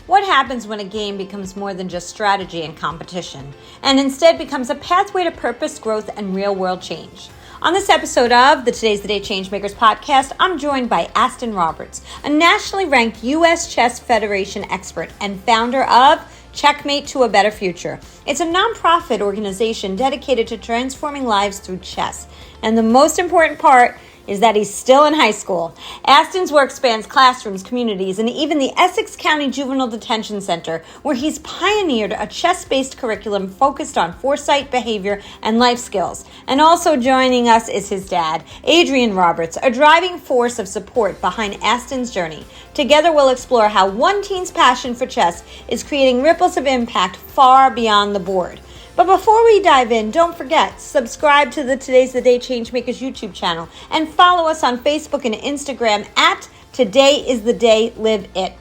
What happens when a game becomes more than just strategy and competition, and instead becomes a pathway to purpose, growth, and real-world change? On this episode of the Today's the Day Changemakers podcast, I'm joined by Aston Roberts, a nationally ranked U.S. Chess Federation expert and founder of Checkmate to a Better Future. It's a nonprofit organization dedicated to transforming lives through chess. And the most important part is that he's still in high school. Aston's work spans classrooms, communities, and even the Essex County Juvenile Detention Center, where he's pioneered a chess-based curriculum focused on foresight, behavior, and life skills. And also joining us is his dad, Adrian Roberts, a driving force of support behind Aston's journey. Together we'll explore how one teen's passion for chess is creating ripples of impact far beyond the board. But before we dive in, don't forget, subscribe to the Today's the Day Changemakers YouTube channel and follow us on Facebook and Instagram at Today is the Day Live It.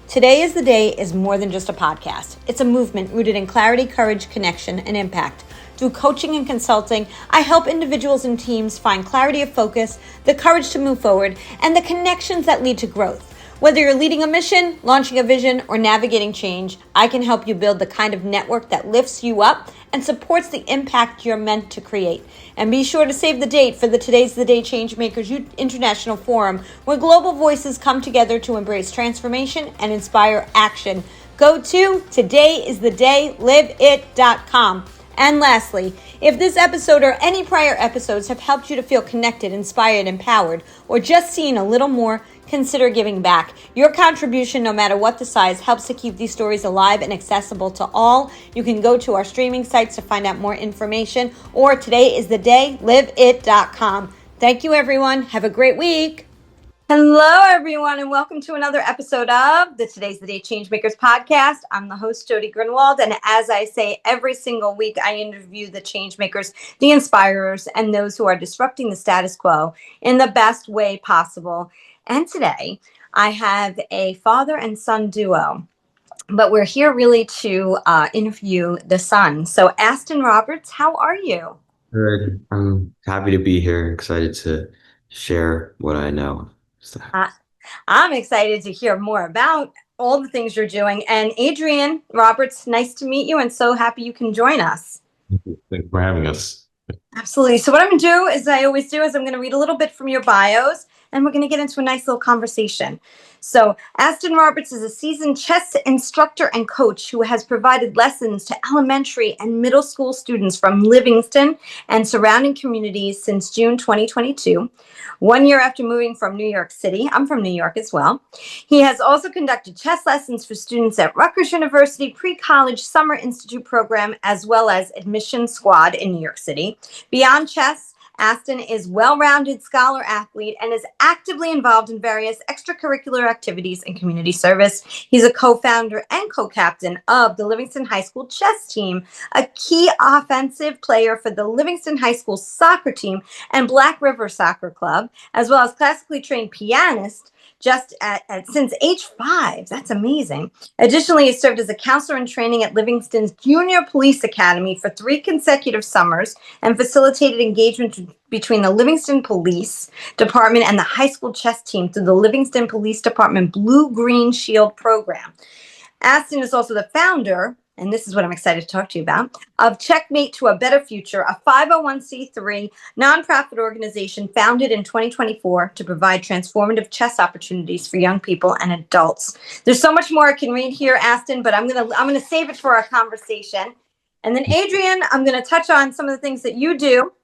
Today is the Day is more than just a podcast. It's a movement rooted in clarity, courage, connection, and impact. Through coaching and consulting, I help individuals and teams find clarity of focus, the courage to move forward, and the connections that lead to growth. Whether you're leading a mission, launching a vision, or navigating change, I can help you build the kind of network that lifts you up and supports the impact you're meant to create. And be sure to save the date for the Today's the Day Changemakers International Forum, where global voices come together to embrace transformation and inspire action. Go to todayisthedayliveit.com. And lastly, if this episode or any prior episodes have helped you to feel connected, inspired, empowered, or just seen a little more, consider giving back. Your contribution, no matter what the size, helps to keep these stories alive and accessible to all. You can go to our streaming sites to find out more information, or todayisthedayliveit.com. Thank you, everyone. Have a great week. Hello, everyone, and welcome to another episode of the Today's the Day Changemakers podcast. I'm the host, Jody Grunwald, and as I say every single week, I interview the changemakers, the inspirers, and those who are disrupting the status quo in the best way possible. And today, I have a father and son duo, but we're here really to interview the son. So, Aston Roberts, how are you? Good. I'm happy to be here. Excited to share what I know. So, I'm excited to hear more about all the things you're doing. And Adrian Roberts, nice to meet you, and so happy you can join us. thanks for having us. Absolutely. So what I'm going to do, as I always do, is I'm going to read a little bit from your bios, and we're going to get into a nice little conversation. So Aston Roberts is a seasoned chess instructor and coach who has provided lessons to elementary and middle school students from Livingston and surrounding communities since June 2022, 1 year after moving from New York City. I'm from New York as well. He has also conducted chess lessons for students at Rutgers University Pre-College Summer Institute program, as well as Admission Squad in New York City. Beyond chess, Aston is well-rounded scholar athlete and is actively involved in various extracurricular activities and community service. He's a co-founder and co-captain of the Livingston High School chess team, a key offensive player for the Livingston High School soccer team and Black River Soccer Club, as well as classically trained pianist since age 5. That's amazing. Additionally, he served as a counselor in training at Livingston's Junior Police Academy for 3 consecutive summers and facilitated engagement between the Livingston Police Department and the high school chess team through the Livingston Police Department Blue-Green Shield program. Aston is also the founder, and this is what I'm excited to talk to you about, of Checkmate to a Better Future, a 501c3 nonprofit organization founded in 2024 to provide transformative chess opportunities for young people and adults. There's so much more I can read here, Aston, but I'm gonna save it for our conversation. And then Adrian, I'm gonna touch on some of the things that you do.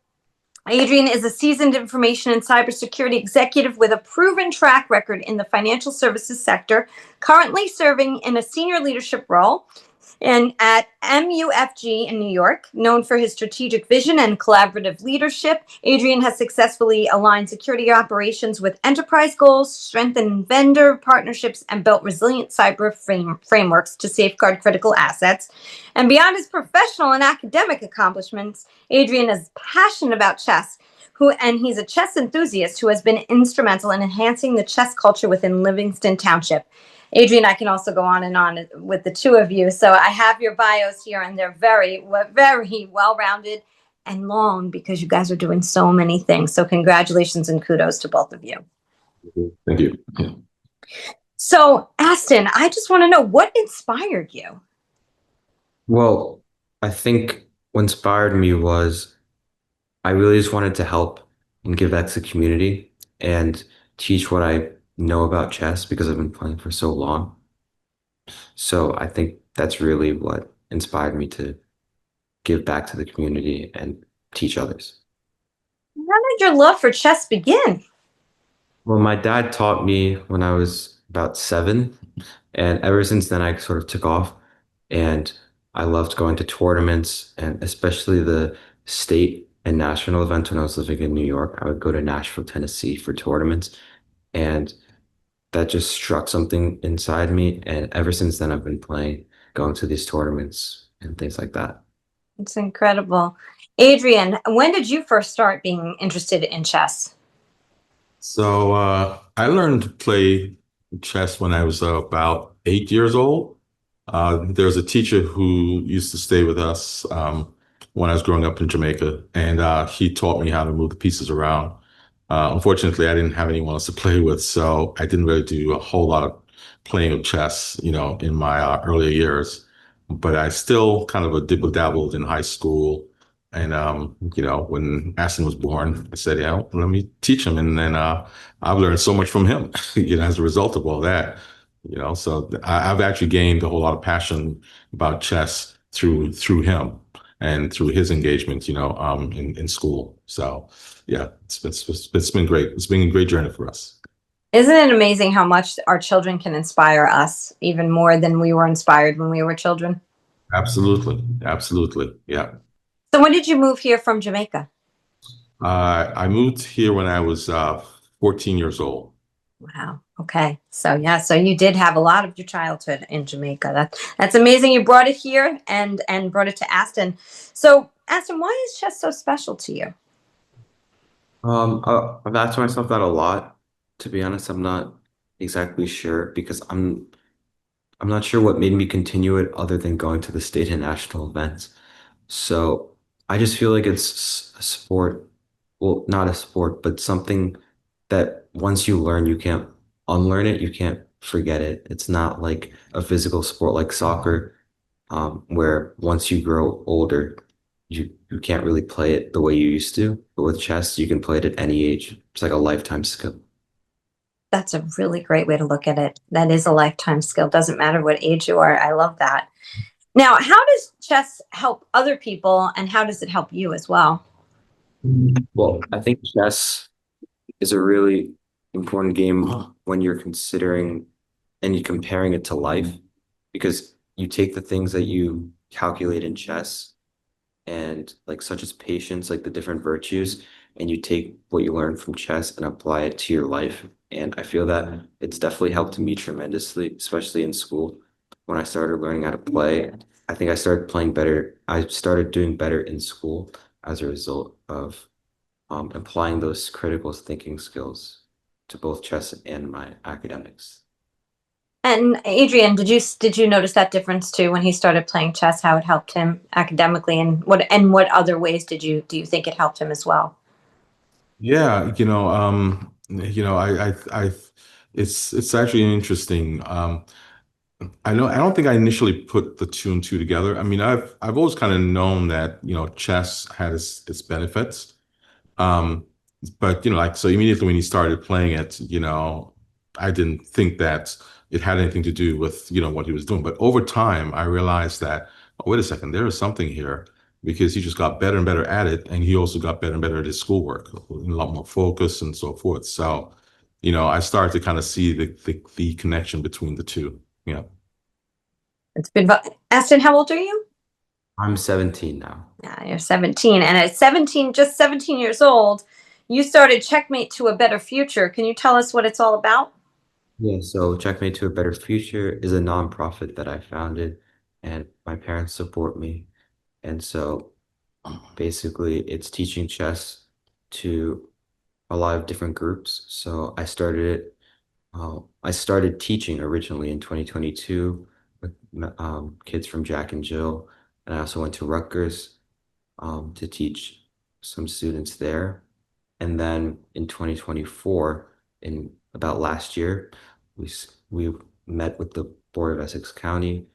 Adrian is a seasoned information and cybersecurity executive with a proven track record in the financial services sector, currently serving in a senior leadership role and at MUFG in New York. Known for his strategic vision and collaborative leadership, Adrian has successfully aligned security operations with enterprise goals, strengthened vendor partnerships, and built resilient cyber frameworks to safeguard critical assets. And beyond his professional and academic accomplishments, Adrian is passionate about chess, and he's a chess enthusiast who has been instrumental in enhancing the chess culture within Livingston Township. Adrian, I can also go on and on with the two of you. So I have your bios here, and they're very, very well-rounded and long because you guys are doing so many things. So congratulations and kudos to both of you. Thank you. Yeah. So, Aston, I just want to know what inspired you? Well, I think what inspired me was I really just wanted to help and give back to the community and teach what I know about chess because I've been playing for so long. So I think that's really what inspired me to give back to the community and teach others. How did your love for chess begin? Well, my dad taught me when I was about 7, and ever since then I sort of took off, and I loved going to tournaments, and especially the state and national events when I was living in New York. I would go to Nashville, Tennessee for tournaments, and that just struck something inside me. And ever since then, I've been playing, going to these tournaments and things like that. It's incredible. Adrian, when did you first start being interested in chess? I learned to play chess when I was about 8 years old. There was a teacher who used to stay with us when I was growing up in Jamaica, and he taught me how to move the pieces around. Unfortunately, I didn't have anyone else to play with, so I didn't really do a whole lot of playing of chess, in my earlier years. But I still kind of a dibble dabbled in high school. And when Aston was born, I said, "Yeah, let me teach him." And then I've learned so much from him, as a result of all that. I've actually gained a whole lot of passion about chess through him and through his engagement, in school. So yeah, it's been great. It's been a great journey for us. Isn't it amazing how much our children can inspire us even more than we were inspired when we were children? Absolutely, absolutely. Yeah. So, when did you move here from Jamaica? I moved here when I was 14 years old. Wow. Okay. So yeah, so you did have a lot of your childhood in Jamaica. That's amazing. You brought it here and brought it to Aston. So Aston, why is chess so special to you? I've asked myself that a lot. To be honest, I'm not exactly sure because I'm not sure what made me continue it other than going to the state and national events. So I just feel like it's a sport, well, not a sport, but something that once you learn, you can't unlearn it, you can't forget it. It's not like a physical sport like soccer, where once you grow older, you can't really play it the way you used to. But with chess, you can play it at any age. It's like a lifetime skill. That's a really great way to look at it. That is a lifetime skill. Doesn't matter what age you are. I love that. Now, how does chess help other people and how does it help you as well? Well, I think chess is a really important game when you're considering and you're comparing it to life because you take the things that you calculate in chess and like such as patience, like the different virtues, and you take what you learn from chess and apply it to your life. And I feel that it's definitely helped me tremendously, especially in school. When I started learning how to play, I think I started playing better. I started doing better in school as a result of applying those critical thinking skills to both chess and my academics. And Adrian, did you notice that difference too when he started playing chess, how it helped him academically and what other ways do you think it helped him as well? Yeah, it's actually interesting. I don't think I initially put the two and two together. I mean, I've always kind of known that, chess had its benefits. Um, but like so immediately when he started playing it, I didn't think that it had anything to do with, what he was doing. But over time, I realized that, oh, wait a second, there is something here because he just got better and better at it, and he also got better and better at his schoolwork, a lot more focus and so forth. So, I started to kind of see the connection between the two. Yeah. It's been Aston, how old are you? I'm 17 now. Yeah, you're 17. And at 17, just 17 years old, you started Checkmate to a Better Future. Can you tell us what it's all about? Yeah, so Checkmate to a Better Future is a nonprofit that I founded, and my parents support me. And so basically, it's teaching chess to a lot of different groups. So I started teaching originally in 2022 with kids from Jack and Jill, and I also went to Rutgers to teach some students there. And then in 2024, in about last year, we met with the Board of Essex County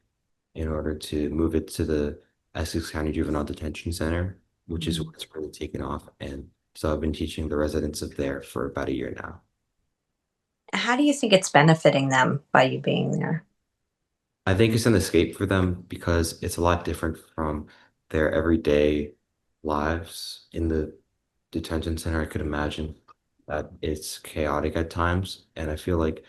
in order to move it to the Essex County Juvenile Detention Center, which is what's really taken off. And so I've been teaching the residents of there for about a year now. How do you think it's benefiting them by you being there? I think it's an escape for them because it's a lot different from their everyday lives in the detention center. I could imagine that it's chaotic at times. And I feel like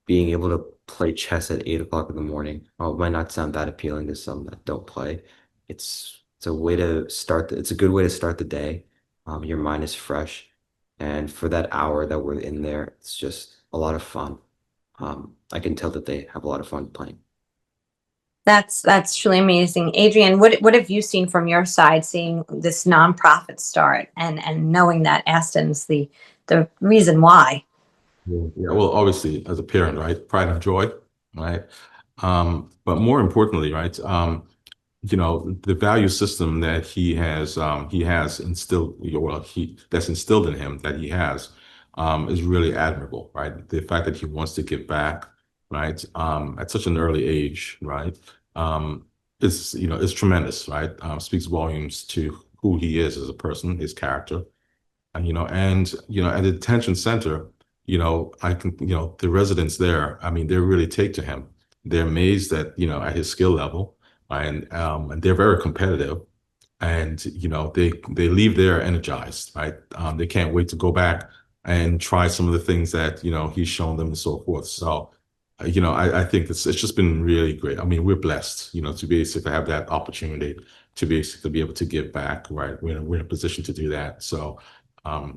being able to play chess at 8 o'clock in the morning, while it might not sound that appealing to some that don't play, it's a way to start it's a good way to start the day. Your mind is fresh. And for that hour that we're in there, it's just a lot of fun. I can tell that they have a lot of fun playing. That's truly amazing. Adrian, what have you seen from your side, seeing this nonprofit start and knowing that Aston's the reason why? Yeah, well, obviously, as a parent, right, pride and joy, right? But more importantly, right, the value system that he has instilled, well, that's instilled in him that he has, is really admirable, right? The fact that he wants to give back, right, at such an early age, right, is tremendous, right? Speaks volumes to who he is as a person, his character, and at the detention center, I can, the residents there, I mean, they really take to him. They're amazed at his skill level, and they're very competitive, and they leave there energized, right? They can't wait to go back and try some of the things that he's shown them and so forth. So, I think it's just been really great. I mean, we're blessed, to basically have that opportunity to basically be able to give back, right? We're in a position to do that. So,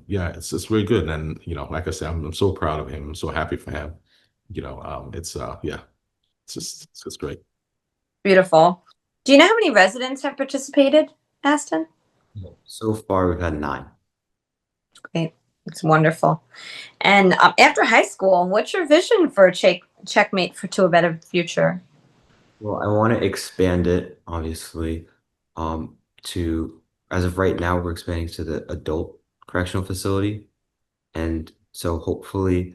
yeah, it's really good. And like I said, I'm so proud of him. I'm so happy for him. Yeah, it's just great. Beautiful. Do you know how many residents have participated, Aston? So far, we've had 9. Great. It's wonderful. And after high school, what's your vision for Checkmate to a better future? Well, I want to expand it, obviously, to as of right now, we're expanding to the adult correctional facility, and so hopefully,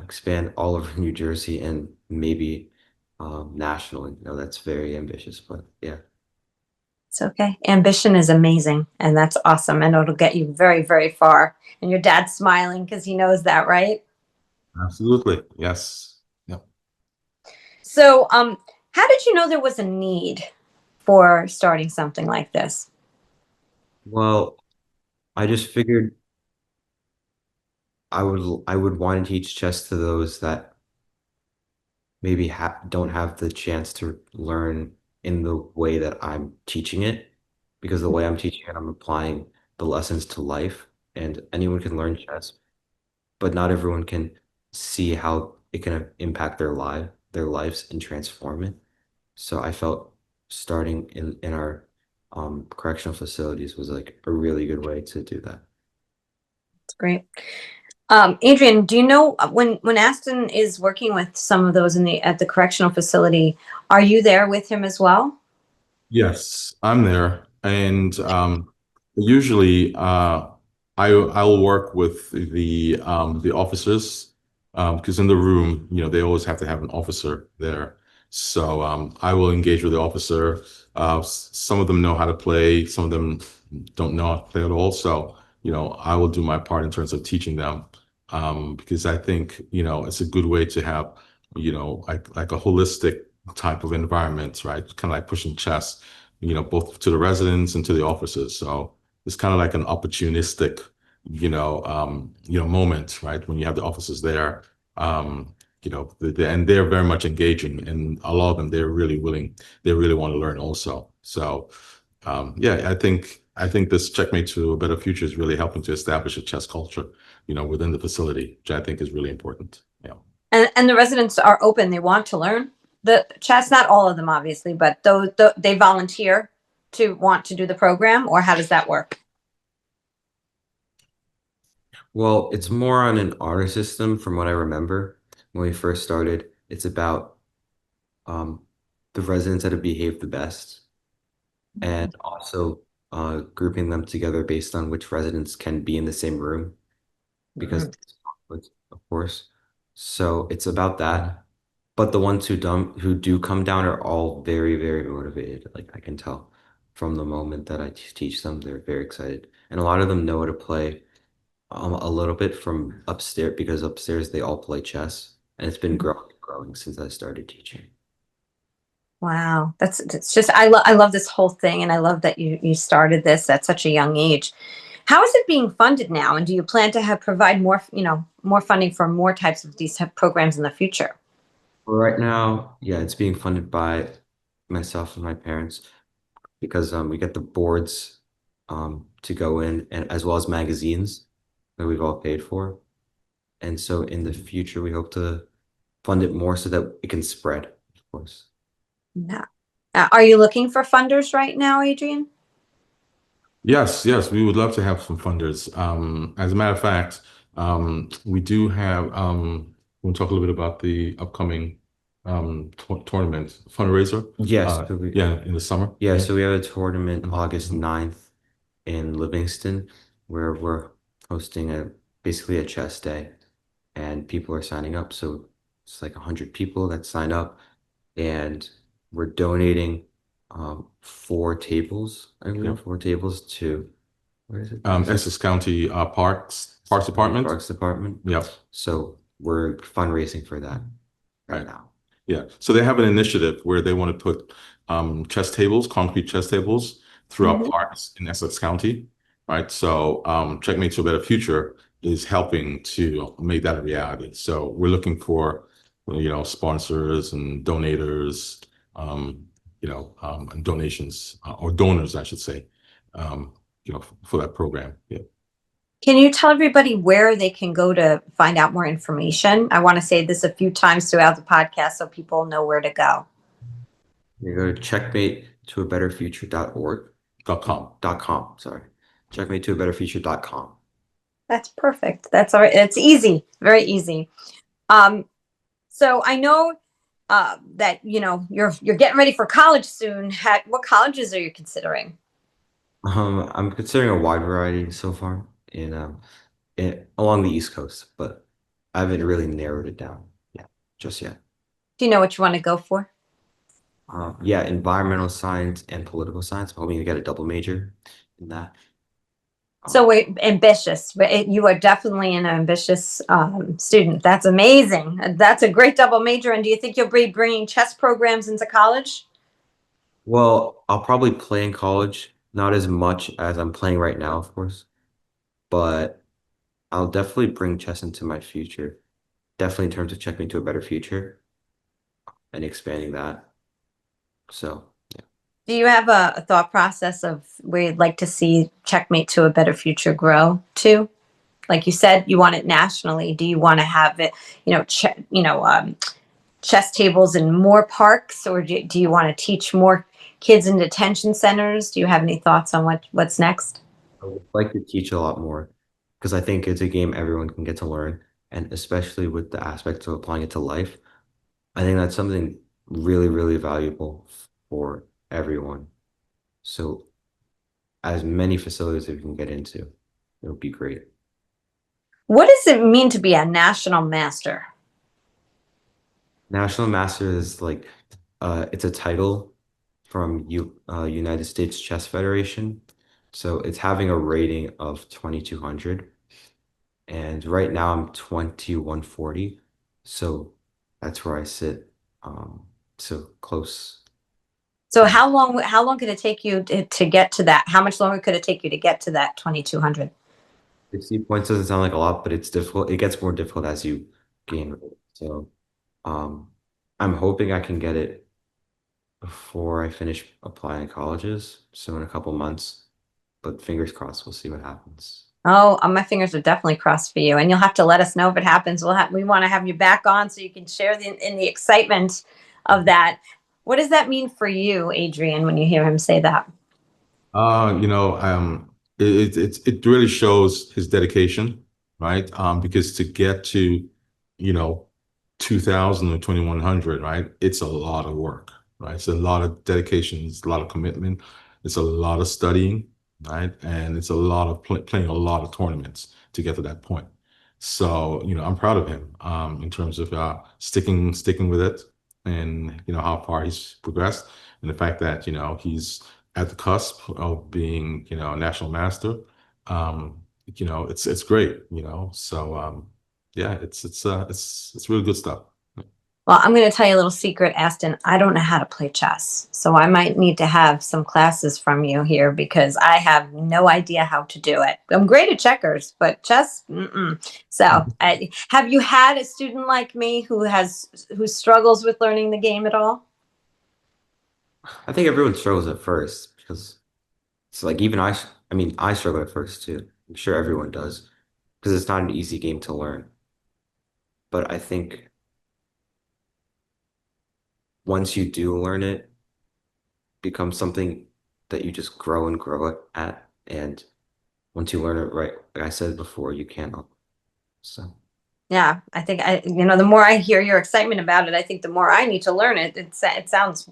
expand all over New Jersey and maybe nationally. That's very ambitious, but yeah. It's okay. Ambition is amazing, and that's awesome, and it'll get you very, very far. And your dad's smiling because he knows that, right? Absolutely. Yes. Yeah. So, how did you know there was a need for starting something like this? Well, I just figured I would want to teach chess to those that maybe don't have the chance to learn in the way that I'm teaching it, because the way I'm teaching it, I'm applying the lessons to life, and anyone can learn chess, but not everyone can see how it can impact their lives and transform it. So I felt starting in our correctional facilities was like a really good way to do that. It's great. Adrian, do you know when Aston is working with some of those at the correctional facility, are you there with him as well? Yes, I'm there, and usually I'll work with the officers, because in the room, they always have to have an officer there. So I will engage with the officer. Some of them know how to play, some of them don't know how to play at all. So I will do my part in terms of teaching them, because I think it's a good way to have like a holistic type of environment, right? Kind of like pushing chess, both to the residents and to the officers. So it's kind of like an opportunistic, moment, right? When you have the officers there, and they're very much engaging, and a lot of them, they're really willing, they really want to learn also. So, yeah, I think this Checkmate to a Better Future is really helping to establish a chess culture, within the facility, which I think is really important. Yeah. And the residents are open; they want to learn the chess. Not all of them, obviously, but those they volunteer to want to do the program, or how does that work? Well, it's more on an honor system from what I remember when we first started. It's about um, the residents that have behaved the best, and also grouping them together based on which residents can be in the same room, because Mhm. of course. So it's about that. But the ones who do come down are all very, very motivated. Like I can tell from the moment that I teach them, they're very excited. And a lot of them know how to play a little bit from upstairs because upstairs they all play chess. And it's been growing and growing since I started teaching. Wow, that's just I love this whole thing, and I love that you started this at such a young age. How is it being funded now, and do you plan to have provide more more funding for more types of these programs in the future? Right now, yeah, it's being funded by myself and my parents because we get the boards to go in and as well as magazines that we've all paid for. And so in the future, we hope to fund it more so that it can spread, of course. Yeah. Are you looking for funders right now, Adrian? Yes, yes, we would love to have some funders. As a matter of fact, we do have, we'll talk a little bit about the upcoming tournament fundraiser. Yes, Yeah, in the summer. yeah, so we have a tournament August 9th in Livingston where we're hosting basically a chess day and people are signing up. So it's like 100 people that sign up and we're donating 4 tables, I believe, Yeah. 4 tables to where is it? Essex County Parks Department. Parks Department. Yeah. So we're fundraising for that right now. Yeah. So they have an initiative where they want to put chess tables, concrete chess tables throughout parks in Essex County. Right. So Checkmate to a Better Future is helping to make that a reality. So we're looking for, sponsors and donators, and donations or donors, I should say, for that program. Yeah. Can you tell everybody where they can go to find out more information? I want to say this a few times throughout the podcast so people know where to go. You go to checkmatetoabetterfuture.org. .com, sorry. Checkmatetoabetterfuture.com. That's perfect. That's all right. It's easy, very easy. So I know that you're getting ready for college soon. What colleges are you considering? I'm considering a wide variety so far along the East Coast, but I haven't really narrowed it down just yet. Do you know what you want to go for? Yeah, environmental science and political science. I'm hoping to get a double major in that. So wait, ambitious. You are definitely an ambitious student. That's amazing. That's a great double major. And do you think you'll be bringing chess programs into college? Well, I'll probably play in college, not as much as I'm playing right now, of course, but I'll definitely bring chess into my future. Definitely in terms of Checkmate to a Better Future and expanding that. So, yeah. Do you have a thought process of where you'd like to see Checkmate to a Better Future grow to? Like you said, you want it nationally. Do you want to have it, chess tables in more parks, or do you want to teach more kids in detention centers? Do you have any thoughts on what's next? I would like to teach a lot more because I think it's a game everyone can get to learn, and especially with the aspects of applying it to life, I think that's something really, really valuable for everyone. So, as many facilities as we can get into, it would be great. What does it mean to be a national master? National Master is like it's a title from United States Chess Federation. So it's having a rating of 2200. And right now I'm 2140. So that's where I sit. So close. So how long could it take you to get to that? How much longer could it take you to get to that 2200? 60 points doesn't sound like a lot, but it's difficult. It gets more difficult as you gain. So I'm hoping I can get it before I finish applying to colleges, so in a couple months. But fingers crossed, we'll see what happens. Oh, my fingers are definitely crossed for you, and you'll have to let us know if it happens. We want to have you back on so you can share in the excitement of that. What does that mean for you, Adrian, when you hear him say that? It really shows his dedication, right? Because to get to, 2000 or 2100, right? It's a lot of work, right? It's a lot of dedication, it's a lot of commitment, it's a lot of studying, right? And it's a lot of playing a lot of tournaments to get to that point. So, I'm proud of him in terms of sticking with it, and how far he's progressed, and the fact that he's at the cusp of being a national master. It's great. So yeah, it's really good stuff. Well, I'm going to tell you a little secret, Aston. I don't know how to play chess. So I might need to have some classes from you here because I have no idea how to do it. I'm great at checkers, but chess, mm-mm. So have you had a student like me who struggles with learning the game at all? I think everyone struggles at first because it's like even I mean, I struggle at first too. I'm sure everyone does because it's not an easy game to learn. But I think once you do learn it, it becomes something that you just grow and grow it at. And once you learn it right, like I said before, you can't. So Yeah, I think the more I hear your excitement about it, I think the more I need to learn it. It sounds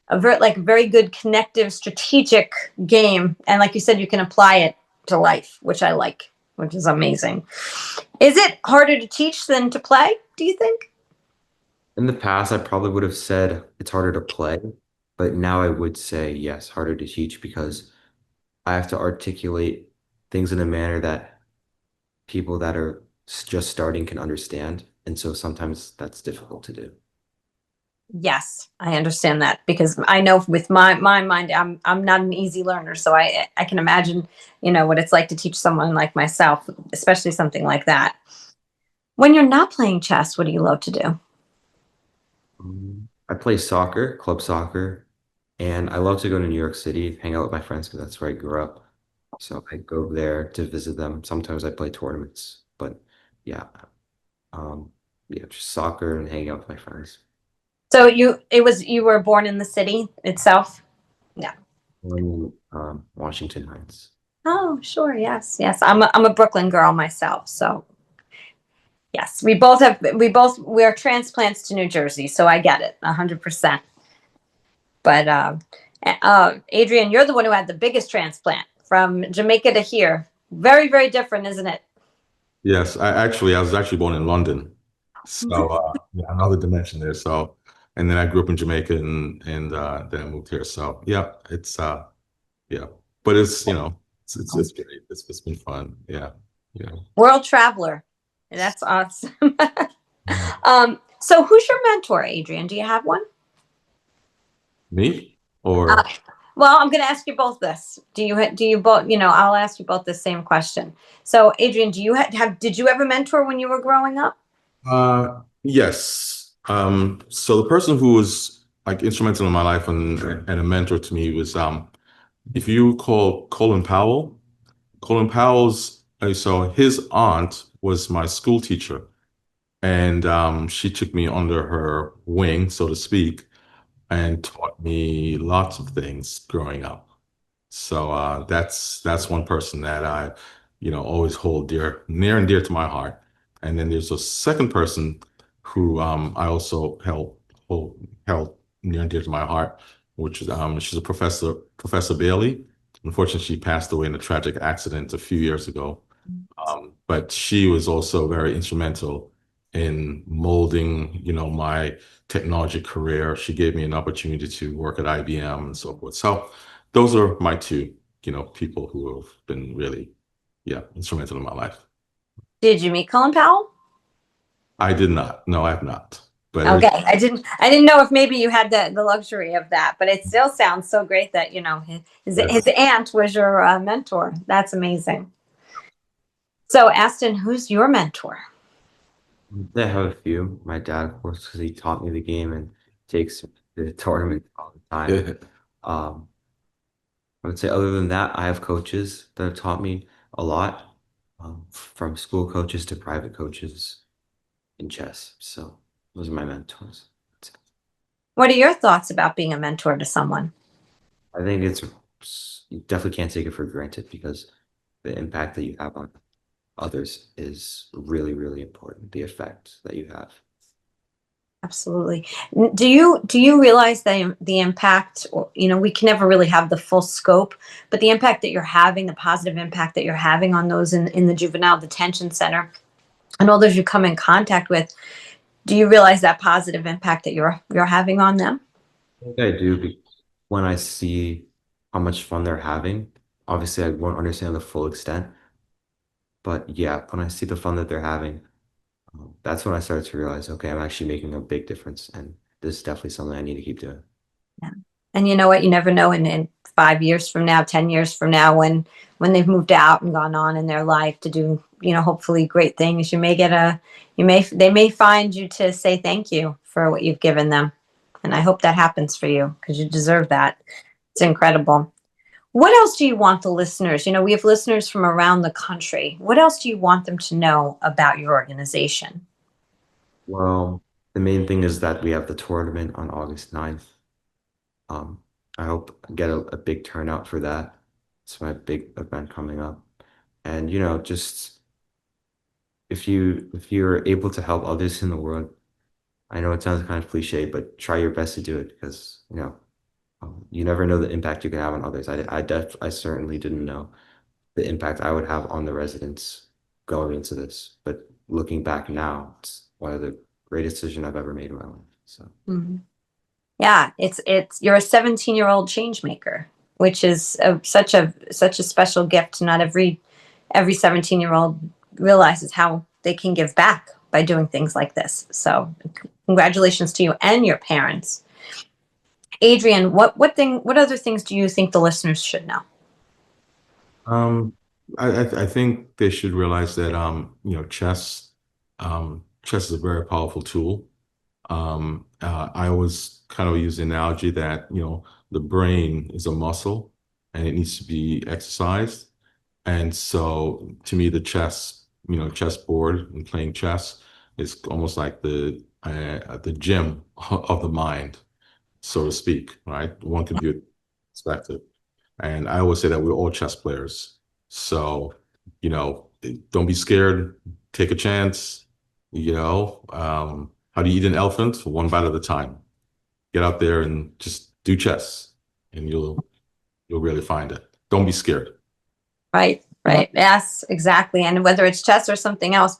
like a very good connective strategic game, and like you said, you can apply it to life, which I like, which is amazing. Is it harder to teach than to play, do you think? in the past, I probably would have said it's harder to play, but now I would say yes, harder to teach because I have to articulate things in a manner that people that are just starting can understand. And so sometimes that's difficult to do. Yes, I understand that because I know with my mind, I'm not an easy learner, so I can imagine what it's like to teach someone like myself, especially something like that. When you're not playing chess, what do you love to do? I play soccer, club soccer, and I love to go to New York City, hang out with my friends because that's where I grew up. So I go there to visit them. Sometimes I play tournaments, but yeah, um, yeah, just soccer and hanging out with my friends. So you were born in the city itself? Yeah. Washington Heights. Oh, sure. Yes, yes. I'm a Brooklyn girl myself, so yes, we're transplants to New Jersey, so I get it 100%. But Adrian, you're the one who had the biggest transplant from Jamaica to here. Very, very different, isn't it? Yes, I was actually born in London, so yeah, another dimension there. So, and then I grew up in Jamaica, and then I moved here. So yeah, it's yeah, but it's great. It's been fun. Yeah, yeah. World traveler. That's awesome. So who's your mentor, Adrian? Do you have one? Me Uh, or well, I'm going to ask you both this. Do you both, I'll ask you both the same question. So, Adrian, do you did you have a mentor when you were growing up? yes. So the person who was like instrumental in my life and a mentor to me was if you call Colin Powell. Colin Powell's so his aunt was my school teacher, and she took me under her wing, so to speak, and taught me lots of things growing up. So that's one person that I, always hold near and dear to my heart. And then there's a second person who I also held near and dear to my heart, which is she's a professor, Professor Bailey. Unfortunately, she passed away in a tragic accident a few years ago. But she was also very instrumental in molding, my technology career. She gave me an opportunity to work at IBM and so forth. So those are my two, people who have been really, yeah, instrumental in my life. Did you meet Colin Powell? I did not. No, I have not. But Okay, I didn't know if maybe you had the luxury of that, but it still sounds so great that his aunt was your mentor. That's amazing. So, Aston, who's your mentor? I have a few. My dad, of course, because he taught me the game and takes me to the tournament all the time. Um, I would say other than that, I have coaches that have taught me a lot, from school coaches to private coaches in chess. So those are my mentors. What are your thoughts about being a mentor to someone? I think you definitely can't take it for granted because the impact that you have on others is really, really important. The effect that you have. Absolutely. Do you realize the impact, or, we can never really have the full scope, but the impact that you're having, the positive impact that you're having on those in the juvenile detention center, and all those you come in contact with, do you realize that positive impact that you're having on them? I think I do when I see how much fun they're having. Obviously, I won't understand the full extent, but yeah, when I see the fun that they're having, that's when I start to realize, okay, I'm actually making a big difference, and this is definitely something I need to keep doing. Yeah. And you know what? You never know in 5 years from now, 10 years from now, when they've moved out and gone on in their life to do, hopefully great things, they may find you to say thank you for what you've given them. And I hope that happens for you because you deserve that. It's incredible. What else do you want the listeners? We have listeners from around the country. What else do you want them to know about your organization? Well, the main thing is that we have the tournament on August 9th. I hope I get a big turnout for that. It's my big event coming up. And just if you're able to help others in the world, I know it sounds kind of cliche, but try your best to do it because you never know the impact you can have on others. I certainly didn't know the impact I would have on the residents going into this, but looking back now, it's one of the greatest decisions I've ever made in my life. So. Mhm. Yeah, it's you're a 17-year-old change maker, which is such a special gift. Not every 17-year-old realizes how they can give back by doing things like this. So, congratulations to you and your parents. Adrian, what other things do you think the listeners should know? Um, I think they should realize that chess is a very powerful tool. I always kind of use the analogy that the brain is a muscle and it needs to be exercised. And so to me, the chess board and playing chess is almost like the gym of the mind, so to speak, right? One could view it perspective. And I always say that we're all chess players. So, don't be scared, take a chance, how do you eat an elephant? One bite at a time. Get out there and just do chess and you'll really find it. Don't be scared. Right, right. Yes, exactly. And whether it's chess or something else,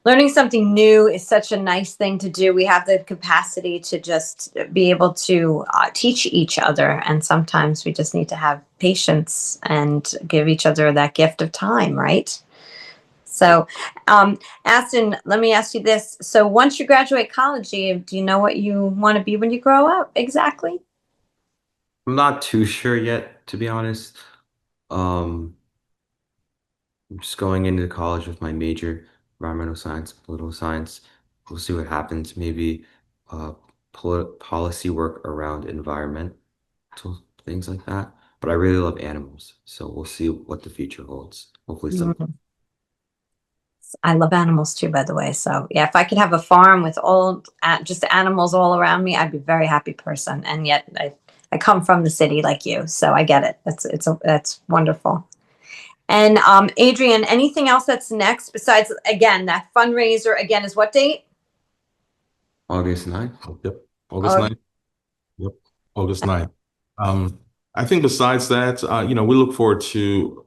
learning something new is such a nice thing to do. We have the capacity to just be able to teach each other. And sometimes we just need to have patience and give each other that gift of time, right? So, Aston, let me ask you this. So once you graduate college, do you know what you want to be when you grow up exactly? I'm not too sure yet, to be honest. Um, I'm just going into college with my major, environmental science, political science. We'll see what happens. Maybe uh, policy work around environmental things like that. But I really love animals, so we'll see what the future holds. Hopefully, something. Mhm. I love animals too, by the way. So yeah, if I could have a farm with just animals all around me, I'd be a very happy person. And yet I come from the city like you, so I get it. That's wonderful. And Adrian, anything else that's next besides again that fundraiser again is what date? August 9th. Yep. August August. 9th. Yep. August 9th. I think besides that, we look forward to,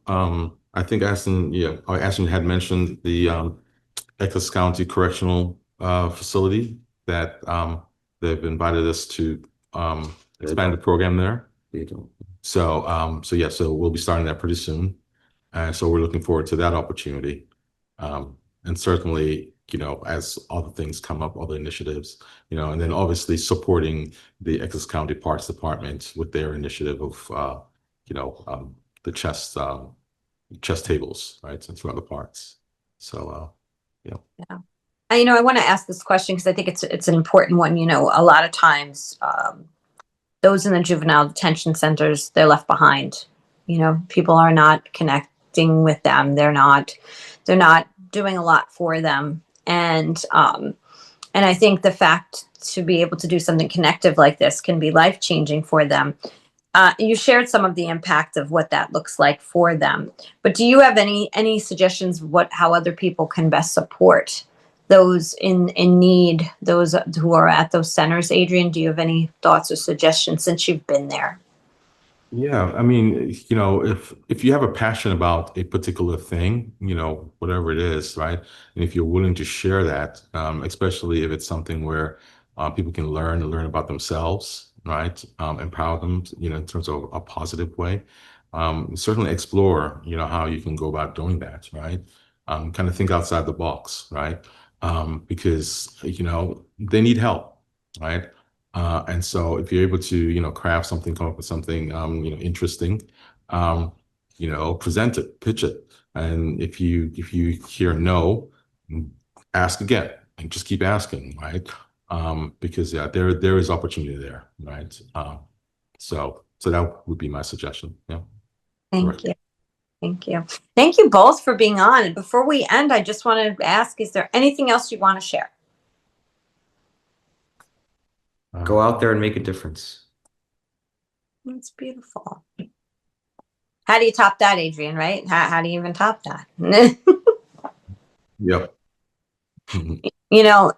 I think Ashton had mentioned the Essex County Correctional Facility that they've invited us to expand the program there. So we'll be starting that pretty soon. So we're looking forward to that opportunity. And certainly, as other things come up, other initiatives, and then obviously supporting the Essex County Parks Department with their initiative of, the chess tables, right, and throughout the parks. So, yeah. Yeah. I want to ask this question because I think it's an important one. A lot of times, those in the juvenile detention centers, they're left behind. People are not connecting with them. They're not doing a lot for them. And I think the fact to be able to do something connective like this can be life changing for them. You shared some of the impact of what that looks like for them, but do you have any suggestions how other people can best support those in need, those who are at those centers? Adrian, do you have any thoughts or suggestions since you've been there? Yeah, I mean, if you have a passion about a particular thing, whatever it is, right? And if you're willing to share that, especially if it's something where people can learn about themselves, right? Empower them, in terms of a positive way. Certainly explore, how you can go about doing that, right? Kind of think outside the box, right? Because, they need help, right? And so if you're able to, craft something, come up with something, interesting, present it, pitch it. And if you hear no, ask again and just keep asking, right? Because yeah, there is opportunity there, right? So that would be my suggestion. Yeah. Thank Correct. you. Thank you. Thank you both for being on. And before we end, I just want to ask, is there anything else you want to share? Go out there and make a difference. That's beautiful. How do you top that, Adrian, right? How do you even top that? Yep. Mhm.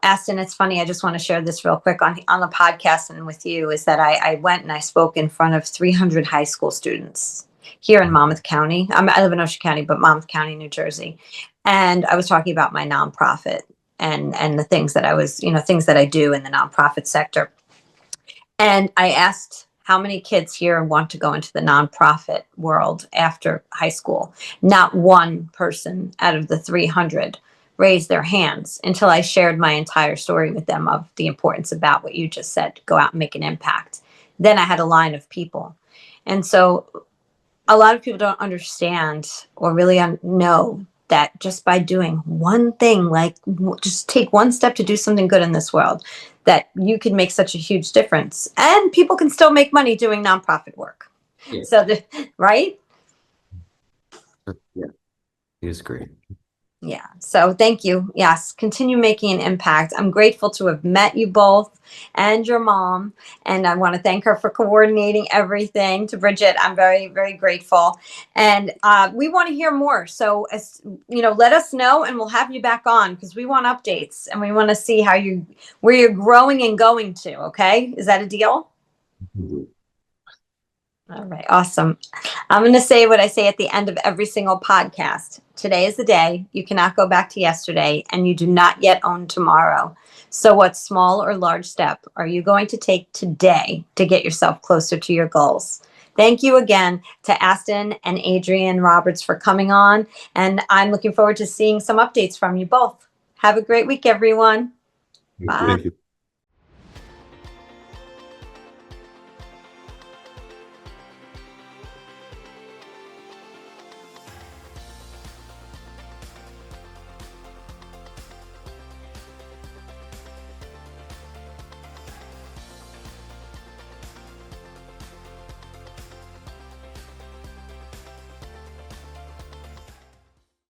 Aston, it's funny. I just want to share this real quick on the podcast and with you is that I went and I spoke in front of 300 high school students here in Monmouth County. I live in Ocean County, but Monmouth County, New Jersey. And I was talking about my nonprofit and the things that I was, things that I do in the nonprofit sector. And I asked how many kids here want to go into the nonprofit world after high school. Not one person out of the 300 raised their hands until I shared my entire story with them of the importance about what you just said, go out and make an impact. Then I had a line of people. And so a lot of people don't understand or really know that just by doing one thing, like just take one step to do something good in this world, that you can make such a huge difference. And people can still make money doing nonprofit work. Yeah. So, right? Yeah, it is great. Yeah. So thank you. Yes. Continue making an impact. I'm grateful to have met you both and your mom. And I want to thank her for coordinating everything. To Bridget, I'm very, very grateful. And we want to hear more. So, let us know and we'll have you back on because we want updates and we want to see where you're growing and going to. Okay. Is that a deal? All right. Awesome. I'm going to say what I say at the end of every single podcast. Today is the day. You cannot go back to yesterday, and you do not yet own tomorrow. So, what small or large step are you going to take today to get yourself closer to your goals? Thank you again to Aston and Adrian Roberts for coming on. And I'm looking forward to seeing some updates from you both. Have a great week, everyone. Bye. Thank you.